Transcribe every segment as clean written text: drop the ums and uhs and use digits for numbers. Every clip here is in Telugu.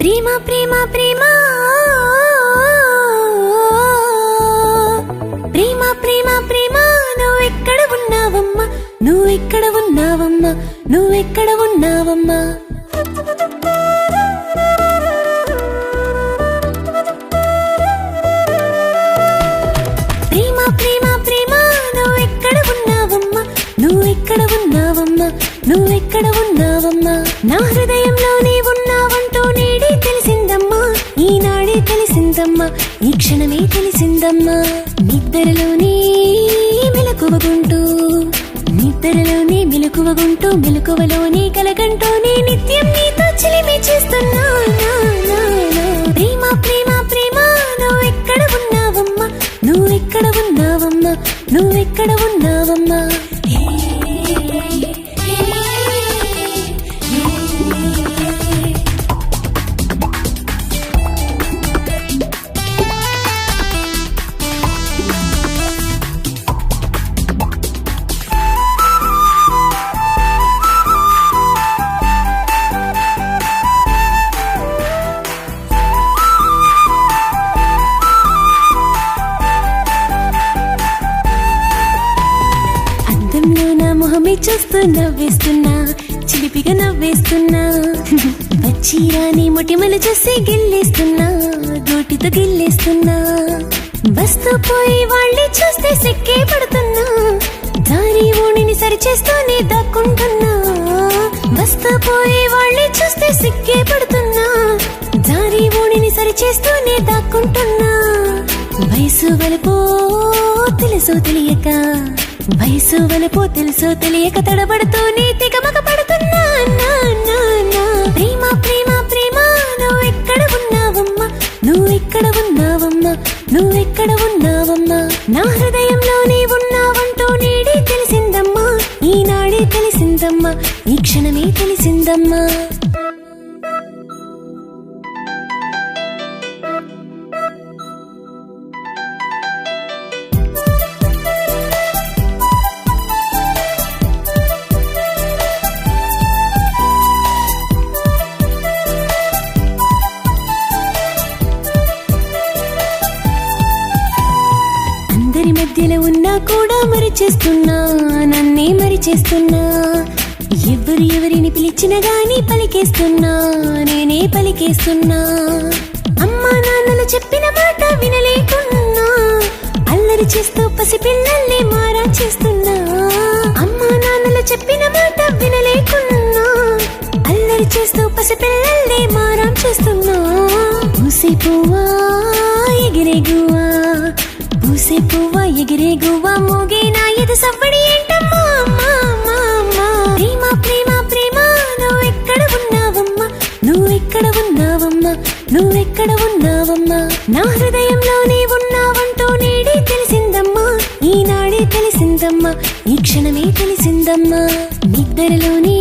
ప్రేమ ప్రేమ ప్రేమ ప్రేమ ప్రేమ ప్రేమ నువ్వెక్కడ ఉన్నావమ్మా నువ్వెక్కడ ఉన్నావమ్మా నువ్వెక్కడ ఉన్నావమ్మా ప్రేమ ప్రేమ ప్రేమ నువ్వెక్కడ ఉన్నావమ్మా నువ్వెక్కడ ఉన్నావమ్మా నువ్వెక్కడ ఉన్నావమ్మా నా హృదయంలోనే ఉన్నావంటూ నేడే తెలిసిందమ్మా ఈనాడే తెలిసిందమ్మా ఈ క్షణమే తెలిసిందమ్మా నిద్రలోనే మెలకువగుంటూ నిద్రలోనే మెలకువగుంటూ మెలకువలోనే కలగంటూనే నిత్యం నీతో చిలిమి చేస్తున్నా ప్రేమ ప్రేమ ప్రేమ నువ్వెక్కడ ఉన్నావమ్మా నువ్వెక్కడ ఉన్నావమ్మా నువ్వెక్కడ ఉన్నావమ్మా మొహమే చూస్తూ నవ్వేస్తున్నా చిలిపిగా నవ్వేస్తున్నా వచ్చిరాని మొటిమలు చూసి గిల్లేస్తున్నా గోటితో గిల్లేస్తున్నా వస్తూ పోయి వాళ్ళే చూస్తే సెక్కే పడుతున్నా దారి ఓణిని సరిచేస్తూనే దాక్కుంటున్నా వస్తూ పోయి వాళ్ళే చూస్తే సిక్కే పడుతున్నా దారి ఓణిని సరిచేస్తూనే దాక్కుంటున్నా వయసు వలపో తెలుసో తెలియక వయసు వలపో తెలుసో తెలియక తడబడుతూనే తెగమగ పడుతున్నా ప్రేమ ప్రేమ ప్రేమ నువ్వెక్కడ ఉన్నావమ్మా నువ్వెక్కడ ఉన్నావమ్మా నువ్వెక్కడ ఉన్నావమ్మా నా హృదయంలోనే ఉన్నావంటూ నేడే తెలిసిందమ్మా ఈనాడే తెలిసిందమ్మా ఈ క్షణమే తెలిసిందమ్మా మధ్యలో ఉన్నా కూడా మరిచేస్తున్నా నన్నే మరిచేస్తున్నా ఎవరిని పిలిచినా గాని పలికేస్తున్నా నేనే పలికేస్తున్నా అమ్మా నాన్నలు చెప్పిన మాట వినలేకున్నా అల్లరి చేస్తూ పసిపిల్లల్ని మారా చేస్తున్నా అమ్మా నాన్నలు చెప్పిన మాట వినలేకున్నా అల్లరి చేస్తూ పసిపిల్లల్ని మారం చేస్తున్నా పూసే పువ్వా ఎగిరే గువ్వా పూసే పువ్వా ఎగిరే గువ్వా మోగే నా ఎదు సవ్వడి ఏంటమ్మా ప్రేమ ప్రేమ ప్రేమ నువ్వెక్కడ ఉన్నావమ్మా నువ్వెక్కడ ఉన్నావమ్మా నువ్వెక్కడ ఉన్నావమ్మా నా హృదయంలోనే ఉన్నావంటూ నేడే తెలిసిందమ్మా ఈనాడే తెలిసిందమ్మా ఈ క్షణమే తెలిసిందమ్మా నిద్రలోనే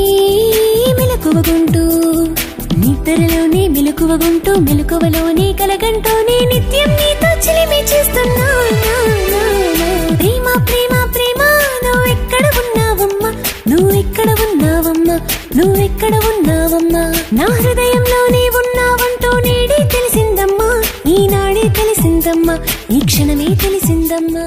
మెలకువగుంటూ నిద్రలోనే మెలకువగుంటూ మెలకువలోనే కలగంటూనే నిత్యం నీతో చిలిమి చేస్తున్నా ప్రేమ ప్రేమ ప్రేమ నువ్వెక్కడ ఉన్నావమ్మా నువ్వెక్కడ ఉన్నావమ్మా నువ్వెక్కడ ఉన్నావమ్మా నా హృదయంలోనే ఉన్నావంటూ నేడే తెలిసిందమ్మా ఈనాడే తెలిసిందమ్మా ఈ క్షణమే తెలిసిందమ్మా